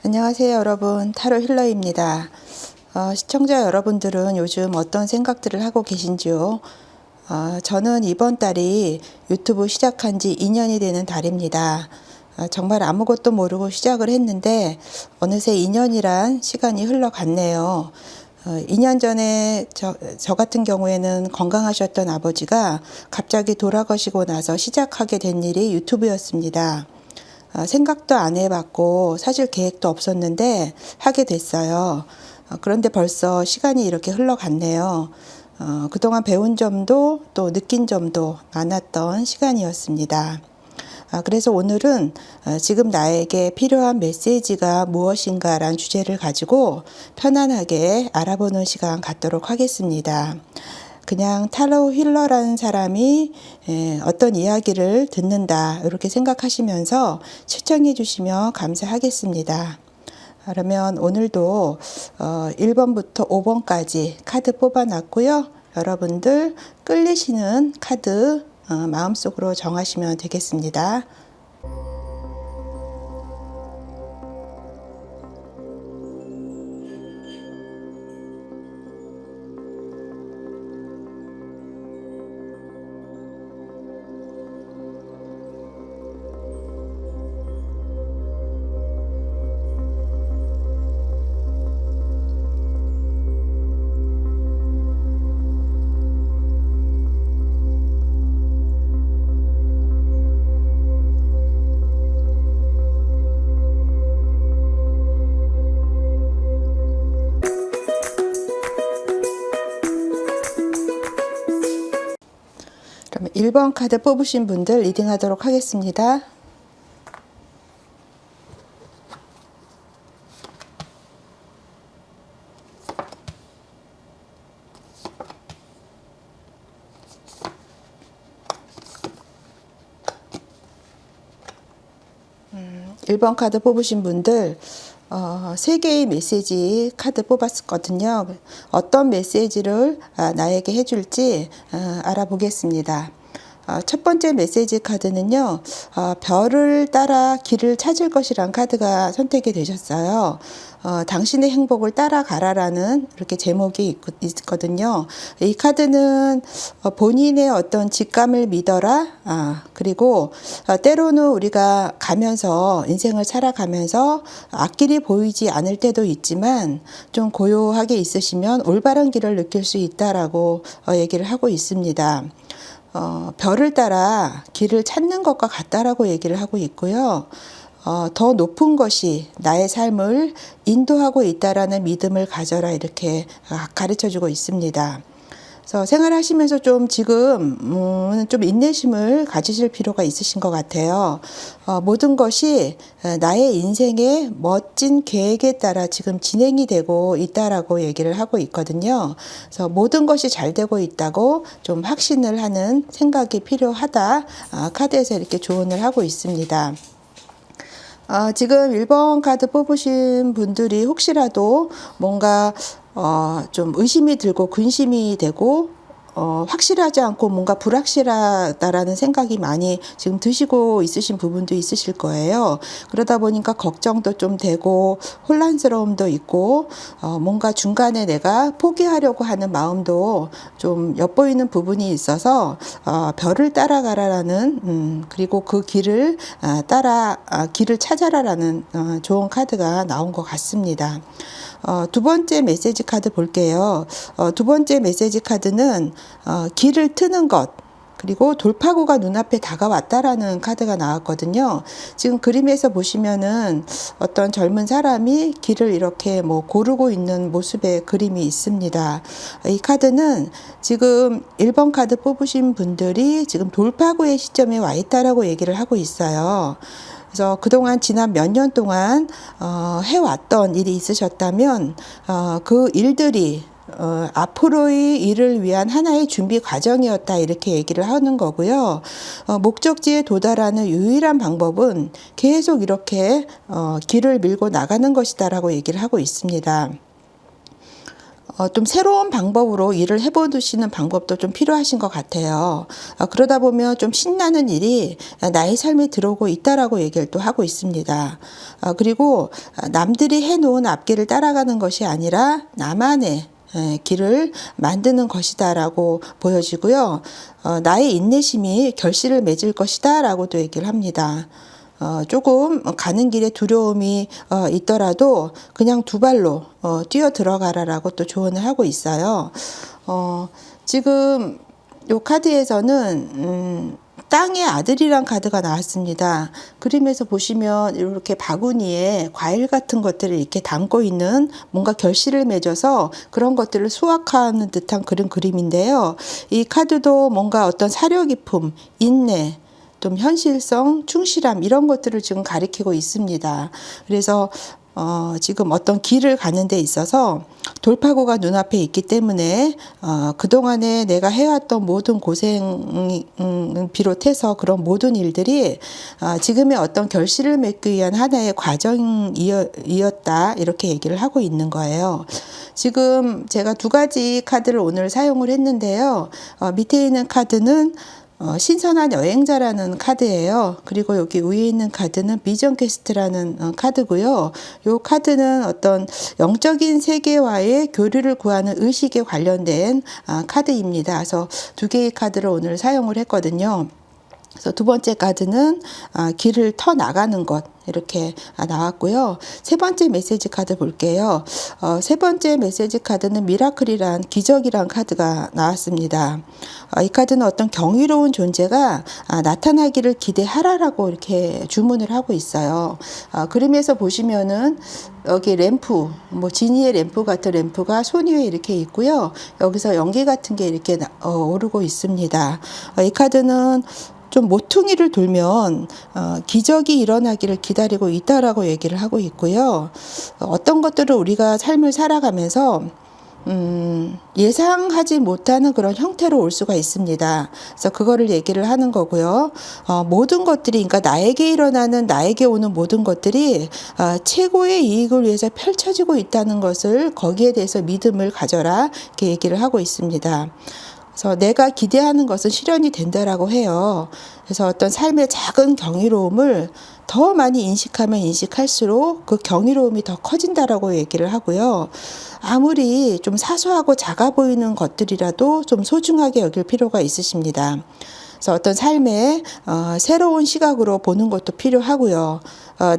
안녕하세요 여러분, 타로 힐러입니다. 시청자 여러분들은 요즘 어떤 생각들을 하고 계신지요? 저는 이번 달이 유튜브 시작한 지 2년이 되는 달입니다. 정말 아무것도 모르고 시작을 했는데 어느새 2년이란 시간이 흘러갔네요. 2년 전에 저 같은 경우에는 건강하셨던 아버지가 갑자기 돌아가시고 나서 시작하게 된 일이 유튜브였습니다. 생각도 안 해봤고 사실 계획도 없었는데 하게 됐어요. 그런데 벌써 시간이 이렇게 흘러갔네요. 그동안 배운 점도 또 느낀 점도 많았던 시간이었습니다. 그래서 오늘은 지금 나에게 필요한 메시지가 무엇인가 라는 주제를 가지고 편안하게 알아보는 시간 갖도록 하겠습니다. 그냥 타로 힐러라는 사람이 어떤 이야기를 듣는다 이렇게 생각하시면서 시청해 주시면 감사하겠습니다. 그러면 오늘도 1번부터 5번까지 카드 뽑아놨고요. 여러분들 끌리시는 카드 마음속으로 정하시면 되겠습니다. 그러면 1번 카드 뽑으신 분들 리딩하도록 하겠습니다. 일 번 카드 뽑으신 분들 3개의 메시지 카드 뽑았었거든요. 어떤 메시지를 나에게 해줄지 알아보겠습니다. 첫 번째 메시지 카드는요. 별을 따라 길을 찾을 것이란 카드가 선택이 되셨어요. 당신의 행복을 따라가라라는 이렇게 제목이 있거든요. 이 카드는 본인의 어떤 직감을 믿어라. 그리고 때로는 우리가 가면서 인생을 살아가면서 앞길이 보이지 않을 때도 있지만 좀 고요하게 있으시면 올바른 길을 느낄 수 있다라고 얘기를 하고 있습니다. 별을 따라 길을 찾는 것과 같다라고 얘기를 하고 있고요. 더 높은 것이 나의 삶을 인도하고 있다라는 믿음을 가져라 이렇게 가르쳐 주고 있습니다. 그래서 생활하시면서 좀 지금 좀 인내심을 가지실 필요가 있으신 것 같아요. 모든 것이 나의 인생의 멋진 계획에 따라 지금 진행이 되고 있다라고 얘기를 하고 있거든요. 그래서 모든 것이 잘 되고 있다고 좀 확신을 하는 생각이 필요하다. 카드에서 이렇게 조언을 하고 있습니다. 지금 1번 카드 뽑으신 분들이 혹시라도 뭔가 좀 의심이 들고 근심이 되고 확실하지 않고 뭔가 불확실하다라는 생각이 많이 지금 드시고 있으신 부분도 있으실 거예요. 그러다 보니까 걱정도 좀 되고 혼란스러움도 있고 뭔가 중간에 내가 포기하려고 하는 마음도 좀 엿보이는 부분이 있어서 별을 따라가라라는 그리고 그 길을 길을 찾아라라는 좋은 카드가 나온 것 같습니다. 두 번째 메시지 카드 볼게요. 두 번째 메시지 카드는 길을 트는 것 그리고 돌파구가 눈앞에 다가왔다라는 카드가 나왔거든요. 지금 그림에서 보시면은 어떤 젊은 사람이 길을 이렇게 고르고 있는 모습의 그림이 있습니다. 이 카드는 지금 1번 카드 뽑으신 분들이 지금 돌파구의 시점에 와 있다라고 얘기를 하고 있어요. 그래서 그동안 지난 몇 년 동안 해왔던 일이 있으셨다면 그 일들이 앞으로의 일을 위한 하나의 준비 과정이었다 이렇게 얘기를 하는 거고요. 목적지에 도달하는 유일한 방법은 계속 이렇게 길을 밀고 나가는 것이다라고 얘기를 하고 있습니다. 좀 새로운 방법으로 일을 해보시는 방법도 좀 필요하신 것 같아요. 그러다 보면 좀 신나는 일이 나의 삶에 들어오고 있다라고 얘기를 또 하고 있습니다. 그리고 남들이 해놓은 앞길을 따라가는 것이 아니라 나만의 길을 만드는 것이다라고 보여지고요. 나의 인내심이 결실을 맺을 것이다라고도 얘기를 합니다. 조금 가는 길에 두려움이 있더라도 그냥 두 발로 뛰어 들어가라라고 또 조언을 하고 있어요. 지금 요 카드에서는 땅의 아들이란 카드가 나왔습니다. 그림에서 보시면 이렇게 바구니에 과일 같은 것들을 이렇게 담고 있는 뭔가 결실을 맺어서 그런 것들을 수확하는 듯한 그런 그림인데요. 이 카드도 뭔가 어떤 사려 깊음, 인내, 좀 현실성, 충실함 이런 것들을 지금 가리키고 있습니다. 그래서 지금 어떤 길을 가는 데 있어서 돌파구가 눈앞에 있기 때문에 그동안에 내가 해왔던 모든 고생을 비롯해서 그런 모든 일들이 지금의 어떤 결실을 맺기 위한 하나의 과정이었다 이렇게 얘기를 하고 있는 거예요. 지금 제가 두 가지 카드를 오늘 사용을 했는데요. 밑에 있는 카드는 신선한 여행자라는 카드예요. 그리고 여기 위에 있는 카드는 비전 퀘스트라는 카드고요. 이 카드는 어떤 영적인 세계와의 교류를 구하는 의식에 관련된 카드입니다. 그래서 두 개의 카드를 오늘 사용을 했거든요. 그래서 두 번째 카드는 길을 터 나가는 것 이렇게 나왔고요. 세 번째 메시지 카드 볼게요. 세 번째 메시지 카드는 미라클이란 기적이란 카드가 나왔습니다. 이 카드는 어떤 경이로운 존재가 나타나기를 기대하라라고 이렇게 주문을 하고 있어요. 그림에서 보시면은 여기 램프, 뭐 지니의 램프 같은 램프가 손 위에 이렇게 있고요. 여기서 연기 같은 게 이렇게 오르고 있습니다. 이 카드는 좀 모퉁이를 돌면 기적이 일어나기를 기다리고 있다라고 얘기를 하고 있고요. 어떤 것들을 우리가 삶을 살아가면서 예상하지 못하는 그런 형태로 올 수가 있습니다. 그래서 그거를 얘기를 하는 거고요. 모든 것들이, 그러니까 나에게 일어나는, 나에게 오는 모든 것들이 최고의 이익을 위해서 펼쳐지고 있다는 것을 거기에 대해서 믿음을 가져라 이렇게 얘기를 하고 있습니다. 그래서 내가 기대하는 것은 실현이 된다라고 해요. 그래서 어떤 삶의 작은 경이로움을 더 많이 인식하면 인식할수록 그 경이로움이 더 커진다라고 얘기를 하고요. 아무리 좀 사소하고 작아 보이는 것들이라도 좀 소중하게 여길 필요가 있으십니다. 그래서 어떤 삶에 새로운 시각으로 보는 것도 필요하고요.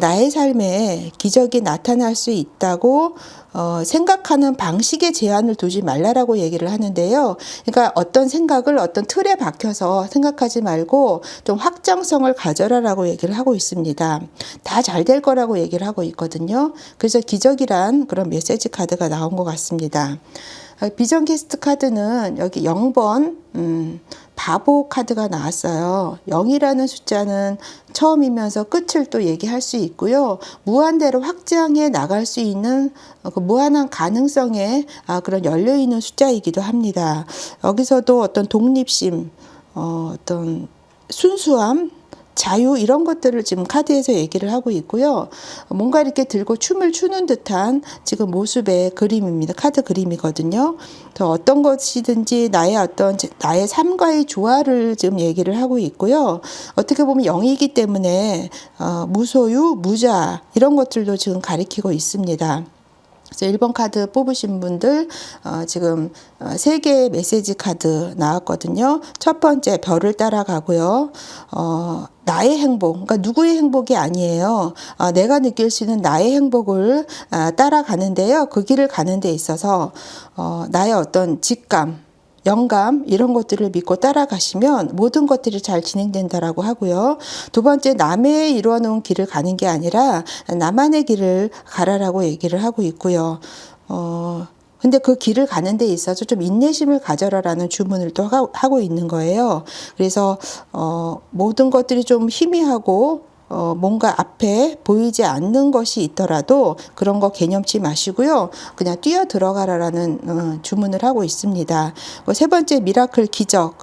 나의 삶에 기적이 나타날 수 있다고 생각하는 방식에 제한을 두지 말라라고 얘기를 하는데요. 그러니까 어떤 생각을 어떤 틀에 박혀서 생각하지 말고 좀 확장성을 가져라라고 얘기를 하고 있습니다. 다 잘 될 거라고 얘기를 하고 있거든요. 그래서 기적이란 그런 메시지 카드가 나온 것 같습니다. 비전 퀘스트 카드는 여기 0번 바보 카드가 나왔어요. 0이라는 숫자는 처음이면서 끝을 또 얘기할 수 있고요. 무한대로 확장해 나갈 수 있는 그 무한한 가능성에 그런 열려있는 숫자이기도 합니다. 여기서도 어떤 독립심, 어떤 순수함, 자유 이런 것들을 지금 카드에서 얘기를 하고 있고요. 뭔가 이렇게 들고 춤을 추는 듯한 지금 모습의 그림입니다. 카드 그림이거든요. 더 어떤 것이든지 나의 삶과의 조화를 지금 얘기를 하고 있고요. 어떻게 보면 0이기 때문에 무소유, 무자 이런 것들도 지금 가리키고 있습니다. 그래서 1번 카드 뽑으신 분들 지금 3개의 메시지 카드 나왔거든요. 첫 번째 별을 따라가고요. 나의 행복, 그러니까 누구의 행복이 아니에요. 내가 느낄 수 있는 나의 행복을 따라가는데요. 그 길을 가는 데 있어서 나의 어떤 직감, 영감 이런 것들을 믿고 따라가시면 모든 것들이 잘 진행된다라고 하고요. 두 번째 남의 이루어놓은 길을 가는 게 아니라 나만의 길을 가라라고 얘기를 하고 있고요. 근데 그 길을 가는 데 있어서 좀 인내심을 가져라라는 주문을 또 하고 있는 거예요. 그래서 모든 것들이 좀 희미하고 뭔가 앞에 보이지 않는 것이 있더라도 그런 거 개념치 마시고요. 그냥 뛰어 들어가라라는 주문을 하고 있습니다. 세 번째 미라클 기적.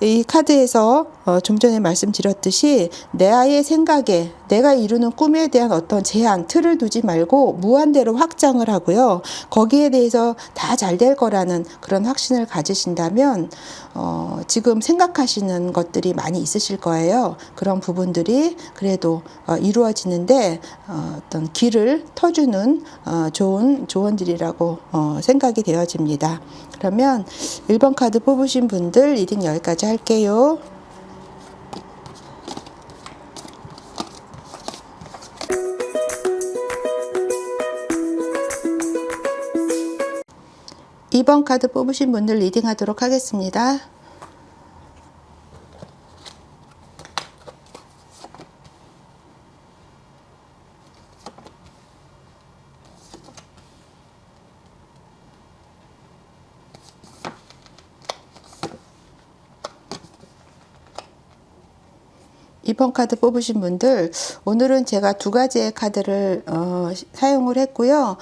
이 카드에서 좀 전에 말씀드렸듯이 내 아이의 생각에 내가 이루는 꿈에 대한 어떤 제한, 틀을 두지 말고 무한대로 확장을 하고요. 거기에 대해서 다 잘 될 거라는 그런 확신을 가지신다면 지금 생각하시는 것들이 많이 있으실 거예요. 그런 부분들이 그래도 이루어지는데 어떤 길을 터주는 좋은 조언들이라고 생각이 되어집니다. 그러면 1번 카드 뽑으신 분들 리딩 여기까지 할게요. (2번) 카드 뽑으신 분들 리딩 하도록 하겠습니다. (2번) 카드 뽑으신 분들, 오늘은 제가 두 가지의 카드를 사용을 했고요.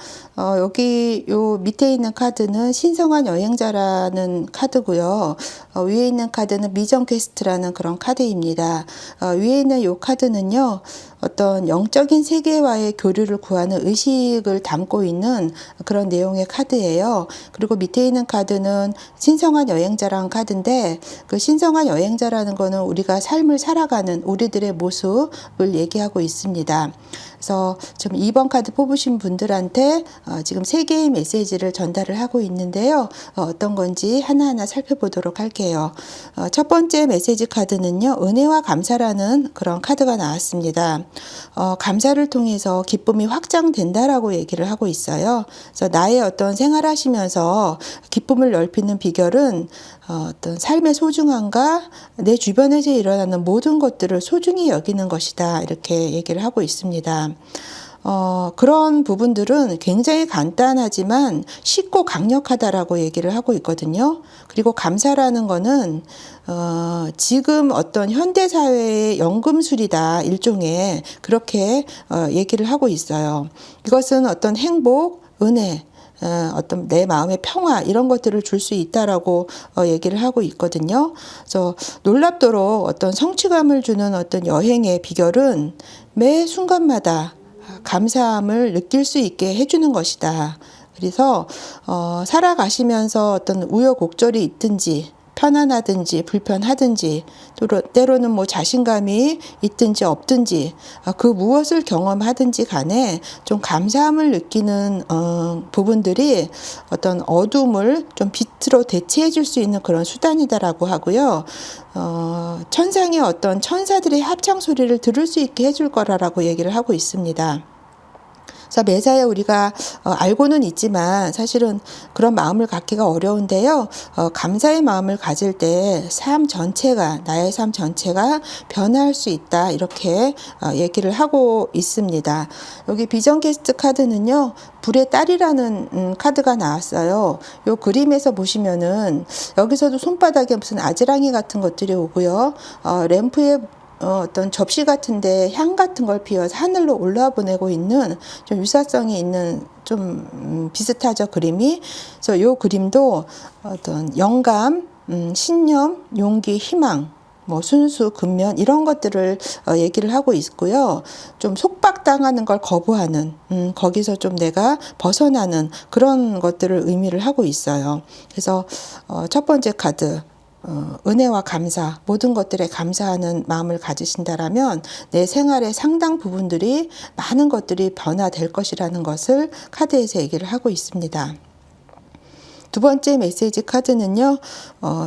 여기 요 밑에 있는 카드는 신성한 여행자라는 카드고요. 위에 있는 카드는 미전 퀘스트라는 그런 카드입니다. 위에 있는 요 카드는요, 어떤 영적인 세계와의 교류를 구하는 의식을 담고 있는 그런 내용의 카드예요. 그리고 밑에 있는 카드는 신성한 여행자라는 카드인데, 그 신성한 여행자라는 거는 우리가 삶을 살아가는 우리들의 모습을 얘기하고 있습니다. 그래서 지금 2번 카드 뽑으신 분들한테 지금 3개의 메시지를 전달을 하고 있는데요. 어떤 건지 하나하나 살펴보도록 할게요. 첫 번째 메시지 카드는요, 은혜와 감사라는 그런 카드가 나왔습니다. 감사를 통해서 기쁨이 확장된다라고 얘기를 하고 있어요. 그래서 나의 어떤 생활하시면서 기쁨을 넓히는 비결은 어떤 삶의 소중함과 내 주변에서 일어나는 모든 것들을 소중히 여기는 것이다, 이렇게 얘기를 하고 있습니다. 그런 부분들은 굉장히 간단하지만 쉽고 강력하다라고 얘기를 하고 있거든요. 그리고 감사라는 거는 지금 어떤 현대사회의 연금술이다, 일종의 그렇게 얘기를 하고 있어요. 이것은 어떤 행복, 은혜, 어떤 내 마음의 평화, 이런 것들을 줄 수 있다라고 얘기를 하고 있거든요. 그래서 놀랍도록 어떤 성취감을 주는 어떤 여행의 비결은 매 순간마다 감사함을 느낄 수 있게 해주는 것이다. 그래서 살아가시면서 어떤 우여곡절이 있든지 편안하든지 불편하든지, 때로는 뭐 자신감이 있든지 없든지, 그 무엇을 경험하든지 간에 좀 감사함을 느끼는 부분들이 어떤 어둠을 좀 빛으로 대체해 줄 수 있는 그런 수단이다라고 하고요. 천상의 어떤 천사들의 합창 소리를 들을 수 있게 해줄 거라고 얘기를 하고 있습니다. 그래서 매사에 우리가 알고는 있지만 사실은 그런 마음을 갖기가 어려운데요. 감사의 마음을 가질 때 삶 전체가, 나의 삶 전체가 변화할 수 있다, 이렇게 얘기를 하고 있습니다. 여기 비전 퀘스트 카드는요, 불의 딸이라는 카드가 나왔어요. 요 그림에서 보시면은 여기서도 손바닥에 무슨 아지랑이 같은 것들이 오고요. 램프에 어떤 접시 같은데 향 같은 걸 피워서 하늘로 올라와 보내고 있는 좀 유사성이 있는 좀 비슷하죠, 그림이. 그래서 이 그림도 어떤 영감, 신념, 용기, 희망, 뭐 순수, 근면, 이런 것들을 얘기를 하고 있고요. 좀 속박당하는 걸 거부하는, 거기서 좀 내가 벗어나는 그런 것들을 의미를 하고 있어요. 그래서 첫 번째 카드, 은혜와 감사, 모든 것들에 감사하는 마음을 가지신다라면 내 생활의 상당 부분들이, 많은 것들이 변화될 것이라는 것을 카드에서 얘기를 하고 있습니다. 두 번째 메시지 카드는요,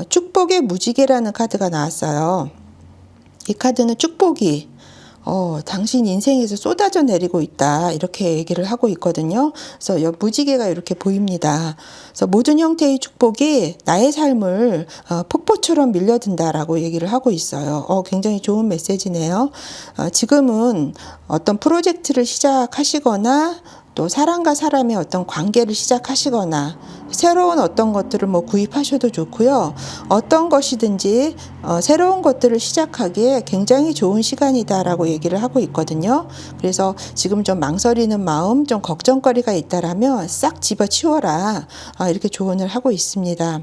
축복의 무지개라는 카드가 나왔어요. 이 카드는 축복이 당신 인생에서 쏟아져 내리고 있다, 이렇게 얘기를 하고 있거든요. 그래서 무지개가 이렇게 보입니다. 그래서 모든 형태의 축복이 나의 삶을 폭포처럼 밀려든다라고 얘기를 하고 있어요. 굉장히 좋은 메시지네요. 지금은 어떤 프로젝트를 시작하시거나 또 사람과 사람의 어떤 관계를 시작하시거나 새로운 어떤 것들을 뭐 구입하셔도 좋고요. 어떤 것이든지 새로운 것들을 시작하기에 굉장히 좋은 시간이다라고 얘기를 하고 있거든요. 그래서 지금 좀 망설이는 마음, 좀 걱정거리가 있다라면 싹 집어치워라, 이렇게 조언을 하고 있습니다.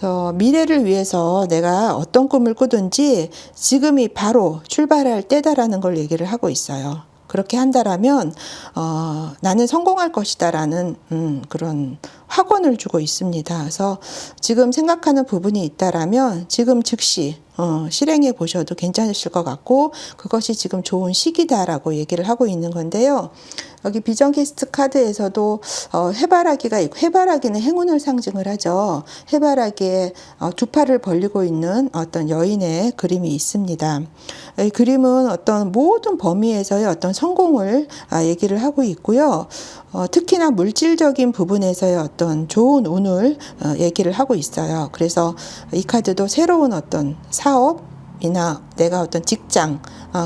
그래서 미래를 위해서 내가 어떤 꿈을 꾸든지 지금이 바로 출발할 때다라는 걸 얘기를 하고 있어요. 그렇게 한다라면 나는 성공할 것이다라는 그런 확언을 주고 있습니다. 그래서 지금 생각하는 부분이 있다라면 지금 즉시 실행해 보셔도 괜찮으실 것 같고, 그것이 지금 좋은 시기다라고 얘기를 하고 있는 건데요. 여기 비전 퀘스트 카드에서도 해바라기가 있고, 해바라기는 행운을 상징을 하죠. 해바라기에 두 팔을 벌리고 있는 어떤 여인의 그림이 있습니다. 이 그림은 어떤 모든 범위에서의 어떤 성공을 얘기를 하고 있고요. 특히나 물질적인 부분에서의 어떤 좋은 운을 얘기를 하고 있어요. 그래서 이 카드도 새로운 어떤 사업이나 내가 어떤 직장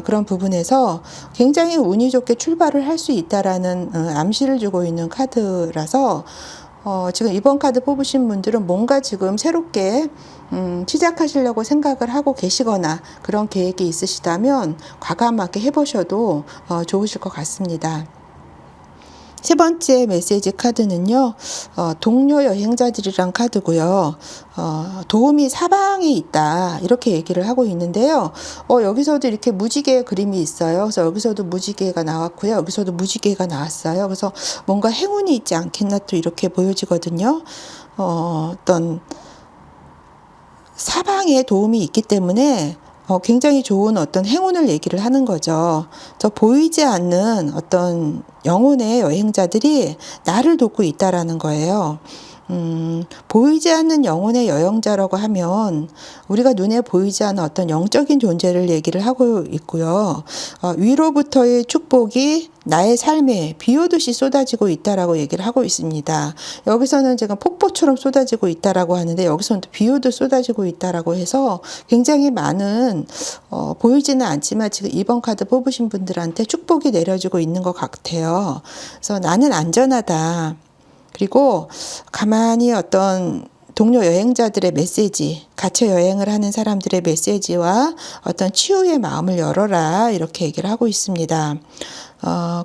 그런 부분에서 굉장히 운이 좋게 출발을 할 수 있다라는 암시를 주고 있는 카드라서 지금 이번 카드 뽑으신 분들은 뭔가 지금 새롭게 시작하시려고 생각을 하고 계시거나 그런 계획이 있으시다면 과감하게 해보셔도 좋으실 것 같습니다. 세 번째 메시지 카드는요, 동료 여행자들이란 카드고요. 도움이 사방에 있다, 이렇게 얘기를 하고 있는데요. 여기서도 이렇게 무지개 그림이 있어요. 그래서 여기서도 무지개가 나왔고요. 여기서도 무지개가 나왔어요. 그래서 뭔가 행운이 있지 않겠나 또 이렇게 보여지거든요. 어떤 사방에 도움이 있기 때문에 굉장히 좋은 어떤 행운을 얘기를 하는 거죠. 저 보이지 않는 어떤 영혼의 여행자들이 나를 돕고 있다라는 거예요. 보이지 않는 영혼의 여행자라고 하면 우리가 눈에 보이지 않는 어떤 영적인 존재를 얘기를 하고 있고요. 위로부터의 축복이 나의 삶에 비 오듯이 쏟아지고 있다라고 얘기를 하고 있습니다. 여기서는 제가 폭포처럼 쏟아지고 있다라고 하는데, 여기서는 또 비 오듯 쏟아지고 있다라고 해서 굉장히 많은 보이지는 않지만 지금 이번 카드 뽑으신 분들한테 축복이 내려지고 있는 것 같아요. 그래서 나는 안전하다. 그리고 가만히 어떤 동료 여행자들의 메시지, 갇혀 여행을 하는 사람들의 메시지와 어떤 치유의 마음을 열어라, 이렇게 얘기를 하고 있습니다.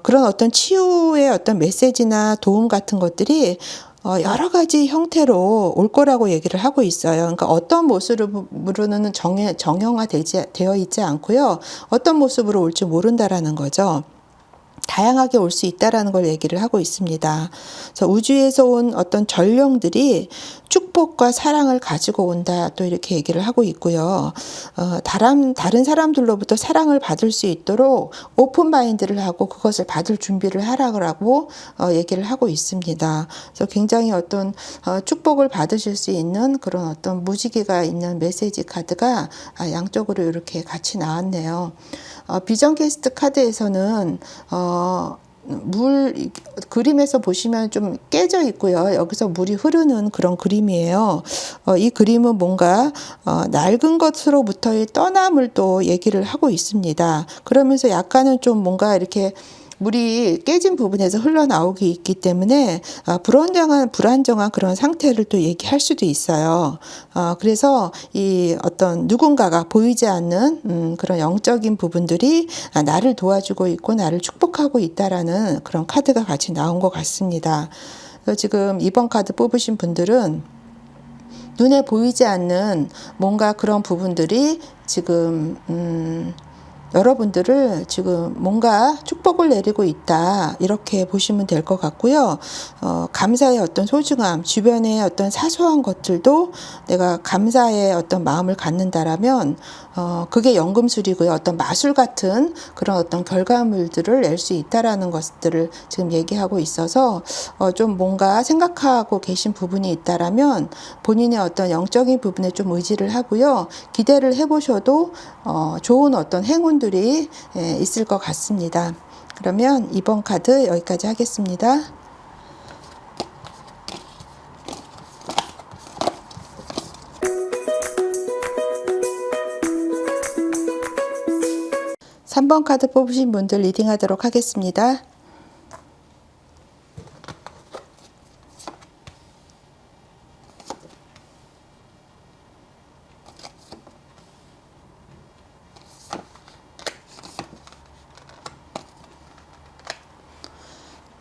그런 어떤 치유의 어떤 메시지나 도움 같은 것들이 여러 가지 형태로 올 거라고 얘기를 하고 있어요. 그러니까 어떤 모습으로는 되어 있지 않고요. 어떤 모습으로 올지 모른다라는 거죠. 다양하게 올 수 있다라는 걸 얘기를 하고 있습니다. 그래서 우주에서 온 어떤 전령들이 축복과 사랑을 가지고 온다, 또 이렇게 얘기를 하고 있고요. 다른 사람들로부터 사랑을 받을 수 있도록 오픈 마인드를 하고 그것을 받을 준비를 하라고 얘기를 하고 있습니다. 그래서 굉장히 어떤 축복을 받으실 수 있는 그런 어떤 무지개가 있는 메시지 카드가 양쪽으로 이렇게 같이 나왔네요. 비전 퀘스트 카드에서는 그림에서 보시면 좀 깨져 있고요. 여기서 물이 흐르는 그런 그림이에요. 이 그림은 뭔가 낡은 것으로부터의 떠남을 또 얘기를 하고 있습니다. 그러면서 약간은 좀 뭔가 이렇게 물이 깨진 부분에서 흘러나오기 있기 때문에 불안정한 그런 상태를 또 얘기할 수도 있어요. 그래서 이 어떤 누군가가 보이지 않는 그런 영적인 부분들이 나를 도와주고 있고 나를 축복하고 있다라는 그런 카드가 같이 나온 것 같습니다. 그래서 지금 이번 카드 뽑으신 분들은 눈에 보이지 않는 뭔가 그런 부분들이 지금 여러분들을 지금 뭔가 축복을 내리고 있다, 이렇게 보시면 될 것 같고요. 감사의 어떤 소중함, 주변의 어떤 사소한 것들도 내가 감사의 어떤 마음을 갖는다라면 그게 연금술이고요. 어떤 마술 같은 그런 어떤 결과물들을 낼 수 있다라는 것들을 지금 얘기하고 있어서 좀 뭔가 생각하고 계신 부분이 있다라면 본인의 어떤 영적인 부분에 좀 의지를 하고요. 기대를 해보셔도 좋은 어떤 행운들이 있을 것 같습니다. 그러면 이번 카드 여기까지 하겠습니다. 삼 번 카드 뽑으신 분들 리딩하도록 하겠습니다.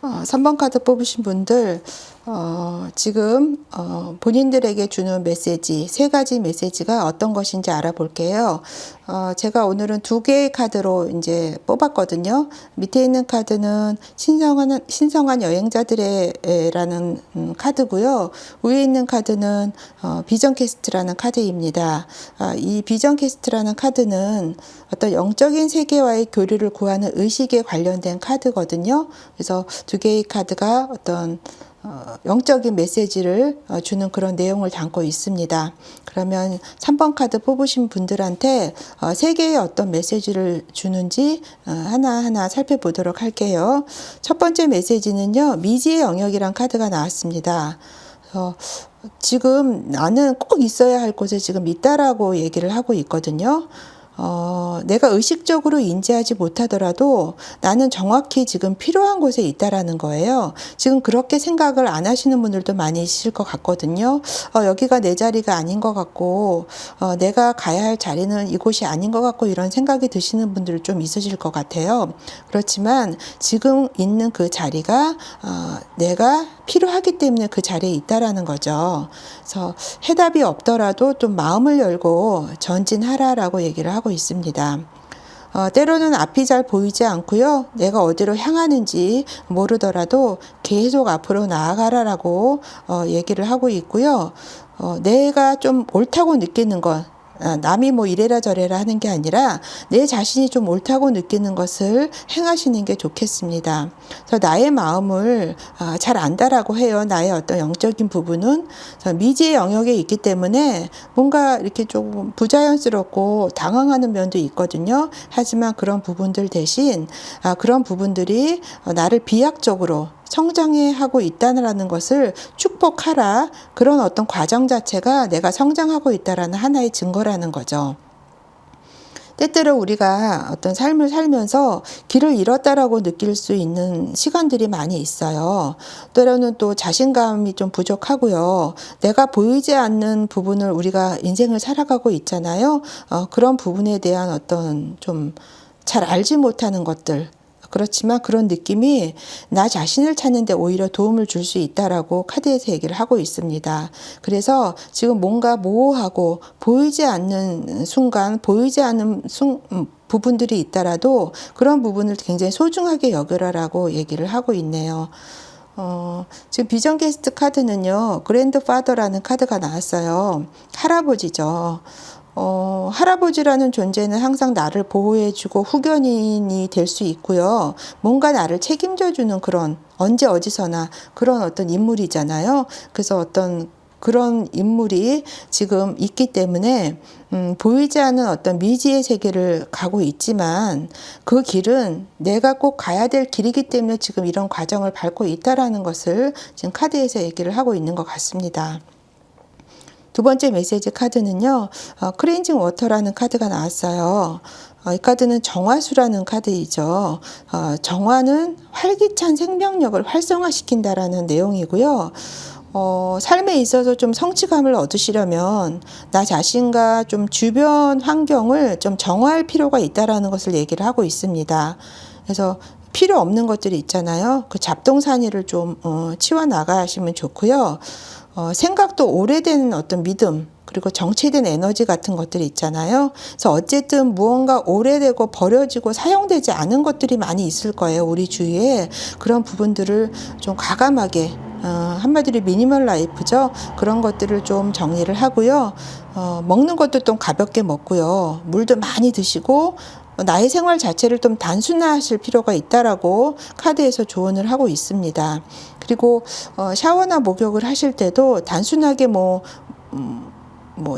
어, 3번 카드 뽑으신 분들 지금 본인들에게 주는 메시지, 세 가지 메시지가 어떤 것인지 알아볼게요. 제가 오늘은 두 개의 카드로 이제 뽑았거든요. 밑에 있는 카드는 신성한 여행자들의라는 카드고요. 위에 있는 카드는 비전 캐스트라는 카드입니다. 이 비전 캐스트라는 카드는 어떤 영적인 세계와의 교류를 구하는 의식에 관련된 카드거든요. 그래서 두 개의 카드가 어떤 영적인 메시지를 주는 그런 내용을 담고 있습니다. 그러면 3번 카드 뽑으신 분들한테 세 개의 어떤 메시지를 주는지 하나하나 살펴보도록 할게요. 첫 번째 메시지는요, 미지의 영역이란 카드가 나왔습니다. 지금 나는 꼭 있어야 할 곳에 지금 있다라고 얘기를 하고 있거든요. 내가 의식적으로 인지하지 못하더라도 나는 정확히 지금 필요한 곳에 있다라는 거예요. 지금 그렇게 생각을 안 하시는 분들도 많이 있을 것 같거든요. 여기가 내 자리가 아닌 것 같고, 내가 가야 할 자리는 이곳이 아닌 것 같고, 이런 생각이 드시는 분들 좀 있으실 것 같아요. 그렇지만 지금 있는 그 자리가 내가 필요하기 때문에 그 자리에 있다라는 거죠. 그래서 해답이 없더라도 좀 마음을 열고 전진하라라고 얘기를 하고 있습니다. 때로는 앞이 잘 보이지 않고요. 내가 어디로 향하는지 모르더라도 계속 앞으로 나아가라라고 얘기를 하고 있고요. 내가 좀 옳다고 느끼는 것, 남이 뭐 이래라 저래라 하는 게 아니라 내 자신이 좀 옳다고 느끼는 것을 행하시는 게 좋겠습니다. 그래서 나의 마음을 잘 안다라고 해요. 나의 어떤 영적인 부분은 미지의 영역에 있기 때문에 뭔가 이렇게 조금 부자연스럽고 당황하는 면도 있거든요. 하지만 그런 부분들 대신 그런 부분들이 나를 비약적으로 성장해 하고 있다는 것을 축복하라. 그런 어떤 과정 자체가 내가 성장하고 있다라는 하나의 증거라는 거죠. 때때로 우리가 어떤 삶을 살면서 길을 잃었다라고 느낄 수 있는 시간들이 많이 있어요. 때로는 또 자신감이 좀 부족하고요. 내가 보이지 않는 부분을 우리가 인생을 살아가고 있잖아요. 그런 부분에 대한 어떤 좀 잘 알지 못하는 것들, 그렇지만 그런 느낌이 나 자신을 찾는데 오히려 도움을 줄 수 있다라고 카드에서 얘기를 하고 있습니다. 그래서 지금 뭔가 모호하고 보이지 않는 순간, 보이지 않는 부분들이 있더라도 그런 부분을 굉장히 소중하게 여겨라라고 얘기를 하고 있네요. 지금 비전 게스트 카드는요, 그랜드 파더라는 카드가 나왔어요. 할아버지죠. 할아버지라는 존재는 항상 나를 보호해주고 후견인이 될 수 있고요. 뭔가 나를 책임져주는 그런, 언제 어디서나 그런 어떤 인물이잖아요. 그래서 어떤 그런 인물이 지금 있기 때문에 보이지 않는 어떤 미지의 세계를 가고 있지만 그 길은 내가 꼭 가야 될 길이기 때문에 지금 이런 과정을 밟고 있다라는 것을 지금 카드에서 얘기를 하고 있는 것 같습니다. 두 번째 메시지 카드는요, 클렌징 워터라는 카드가 나왔어요. 이 카드는 정화수라는 카드이죠. 정화는 활기찬 생명력을 활성화시킨다라는 내용이고요. 삶에 있어서 좀 성취감을 얻으시려면 나 자신과 좀 주변 환경을 좀 정화할 필요가 있다라는 것을 얘기를 하고 있습니다. 그래서 필요 없는 것들이 있잖아요. 그 잡동사니를 좀 치워 나가시면 좋고요. 생각도 오래된 어떤 믿음, 그리고 정체된 에너지 같은 것들이 있잖아요. 그래서 어쨌든 무언가 오래되고 버려지고 사용되지 않은 것들이 많이 있을 거예요. 우리 주위에. 그런 부분들을 좀 과감하게, 한마디로 미니멀 라이프죠. 그런 것들을 좀 정리를 하고요. 먹는 것도 좀 가볍게 먹고요. 물도 많이 드시고, 나의 생활 자체를 좀 단순화하실 필요가 있다라고 카드에서 조언을 하고 있습니다. 그리고 샤워나 목욕을 하실 때도 단순하게 뭐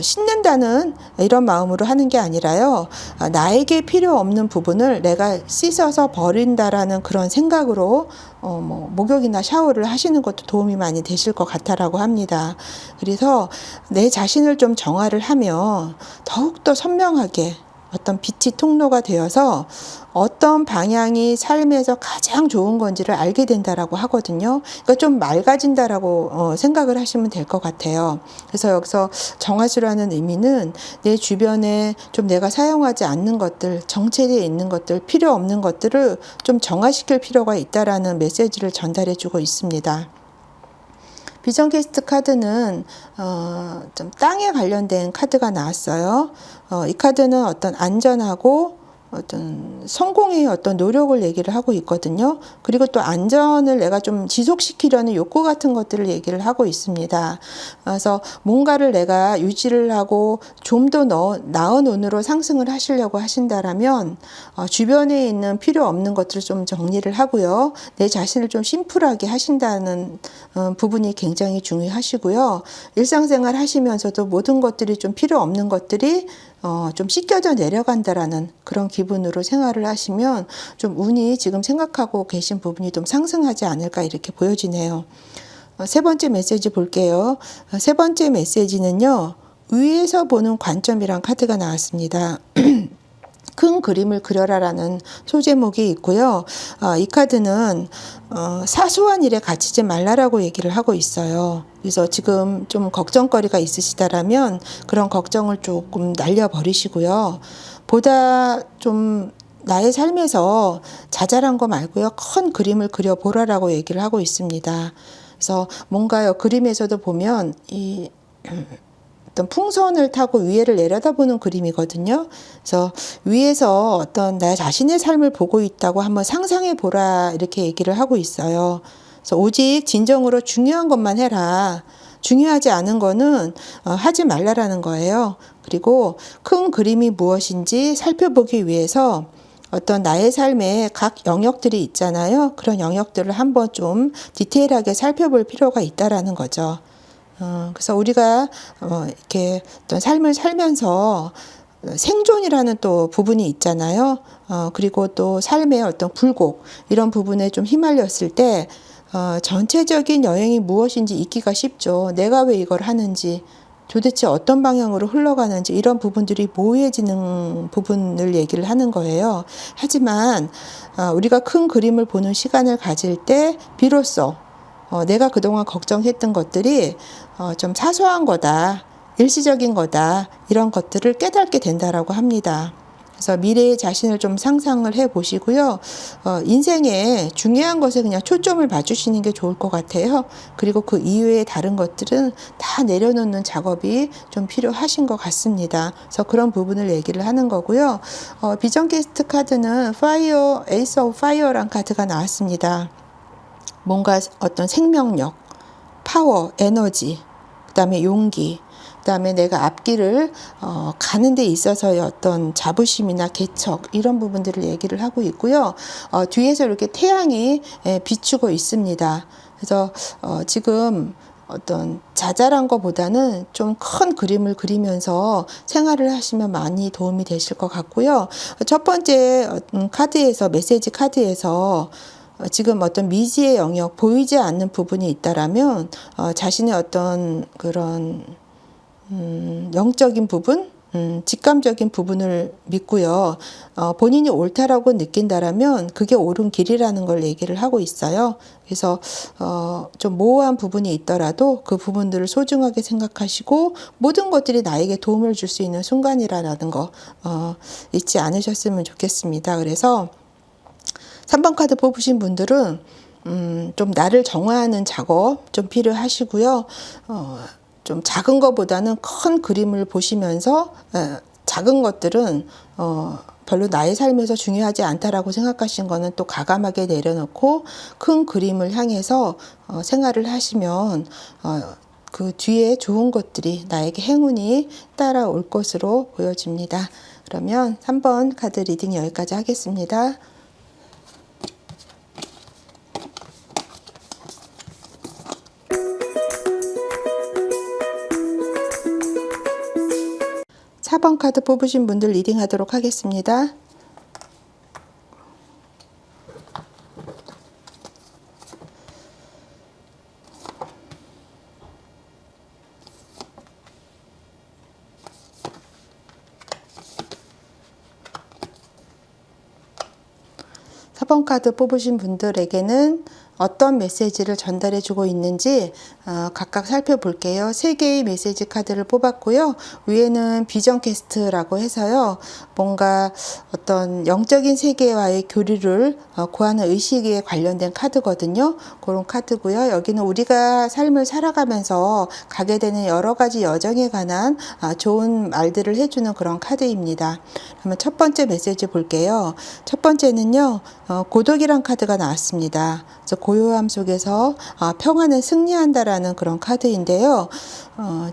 씻는다는 이런 마음으로 하는 게 아니라요. 나에게 필요 없는 부분을 내가 씻어서 버린다라는 그런 생각으로 목욕이나 샤워를 하시는 것도 도움이 많이 되실 것 같다라고 합니다. 그래서 내 자신을 좀 정화를 하면 더욱더 선명하게 어떤 빛이 통로가 되어서 어떤 방향이 삶에서 가장 좋은 건지를 알게 된다라고 하거든요. 그러니까 좀 맑아진다라고 생각을 하시면 될 것 같아요. 그래서 여기서 정화수라는 의미는 내 주변에 좀 내가 사용하지 않는 것들, 정체되어 있는 것들, 필요 없는 것들을 좀 정화시킬 필요가 있다라는 메시지를 전달해 주고 있습니다. 비전 게스트 카드는 좀 땅에 관련된 카드가 나왔어요. 이 카드는 어떤 안전하고 어떤 성공의 어떤 노력을 얘기를 하고 있거든요. 그리고 또 안전을 내가 좀 지속시키려는 욕구 같은 것들을 얘기를 하고 있습니다. 그래서 뭔가를 내가 유지를 하고 좀 더 나은 운으로 상승을 하시려고 하신다라면 주변에 있는 필요 없는 것들을 좀 정리를 하고요. 내 자신을 좀 심플하게 하신다는 부분이 굉장히 중요하시고요. 일상생활 하시면서도 모든 것들이 좀 필요 없는 것들이 좀 씻겨져 내려간다라는 그런 기분으로 생활을 하시면 좀 운이 지금 생각하고 계신 부분이 좀 상승하지 않을까 이렇게 보여지네요. 세 번째 메시지 볼게요. 세 번째 메시지는요. 위에서 보는 관점이란 카드가 나왔습니다. 큰 그림을 그려라라는 소제목이 있고요. 이 카드는 사소한 일에 갇히지 말라라고 얘기를 하고 있어요. 그래서 지금 좀 걱정거리가 있으시다라면 그런 걱정을 조금 날려버리시고요. 보다 좀 나의 삶에서 자잘한 거 말고요. 큰 그림을 그려보라라고 얘기를 하고 있습니다. 그래서 뭔가요. 그림에서도 보면 이 어떤 풍선을 타고 위에를 내려다보는 그림이거든요. 그래서 위에서 어떤 나 자신의 삶을 보고 있다고 한번 상상해 보라 이렇게 얘기를 하고 있어요. 그래서 오직 진정으로 중요한 것만 해라. 중요하지 않은 거는 하지 말라라는 거예요. 그리고 큰 그림이 무엇인지 살펴보기 위해서 어떤 나의 삶의 각 영역들이 있잖아요. 그런 영역들을 한번 좀 디테일하게 살펴볼 필요가 있다라는 거죠. 그래서 우리가 이렇게 어떤 삶을 살면서 생존이라는 또 부분이 있잖아요. 그리고 또 삶의 어떤 굴곡 이런 부분에 좀 휘말렸을 때 전체적인 여행이 무엇인지 잊기가 쉽죠. 내가 왜 이걸 하는지 도대체 어떤 방향으로 흘러가는지 이런 부분들이 모호해지는 부분을 얘기를 하는 거예요. 하지만 우리가 큰 그림을 보는 시간을 가질 때 비로소 내가 그동안 걱정했던 것들이 좀 사소한 거다, 일시적인 거다, 이런 것들을 깨닫게 된다라고 합니다. 그래서 미래의 자신을 좀 상상을 해 보시고요. 인생에 중요한 것에 그냥 초점을 봐주시는 게 좋을 것 같아요. 그리고 그 이외의 다른 것들은 다 내려놓는 작업이 좀 필요하신 것 같습니다. 그래서 그런 부분을 얘기를 하는 거고요. 비전 게스트 카드는 파이어, 에이스 오브 파이어란 카드가 나왔습니다. 뭔가 어떤 생명력, 파워, 에너지, 그 다음에 용기, 그 다음에 내가 앞길을 가는 데 있어서의 어떤 자부심이나 개척 이런 부분들을 얘기를 하고 있고요. 뒤에서 이렇게 태양이 비추고 있습니다. 그래서 지금 어떤 자잘한 것보다는 좀 큰 그림을 그리면서 생활을 하시면 많이 도움이 되실 것 같고요. 첫 번째 카드에서 메시지 카드에서 지금 어떤 미지의 영역, 보이지 않는 부분이 있다라면 자신의 어떤 그런 영적인 부분, 직감적인 부분을 믿고요. 본인이 옳다라고 느낀다라면 그게 옳은 길이라는 걸 얘기를 하고 있어요. 그래서 좀 모호한 부분이 있더라도 그 부분들을 소중하게 생각하시고 모든 것들이 나에게 도움을 줄 수 있는 순간이라는 거 잊지 않으셨으면 좋겠습니다. 그래서 3번 카드 뽑으신 분들은 좀 나를 정화하는 작업 좀 필요하시고요. 좀 작은 것보다는 큰 그림을 보시면서 작은 것들은 별로 나의 삶에서 중요하지 않다라고 생각하신 거는 또 과감하게 내려놓고 큰 그림을 향해서 생활을 하시면 그 뒤에 좋은 것들이 나에게 행운이 따라올 것으로 보여집니다. 그러면 3번 카드 리딩 여기까지 하겠습니다. 4번 카드 뽑으신 분들 리딩하도록 하겠습니다. (4번) 카드 뽑으신 분들에게는 어떤 메시지를 전달해 주고 있는지 각각 살펴볼게요. 3개의 메시지 카드를 뽑았고요. 위에는 비전 퀘스트라고 해서요. 뭔가 어떤 영적인 세계와의 교류를 구하는 의식에 관련된 카드거든요. 그런 카드고요. 여기는 우리가 삶을 살아가면서 가게 되는 여러 가지 여정에 관한 좋은 말들을 해주는 그런 카드입니다. 그러면 첫 번째 메시지 볼게요. 첫 번째는요. 고독이란 카드가 나왔습니다. 그래서 고요함 속에서 평화는 승리한다라는 그런 카드인데요.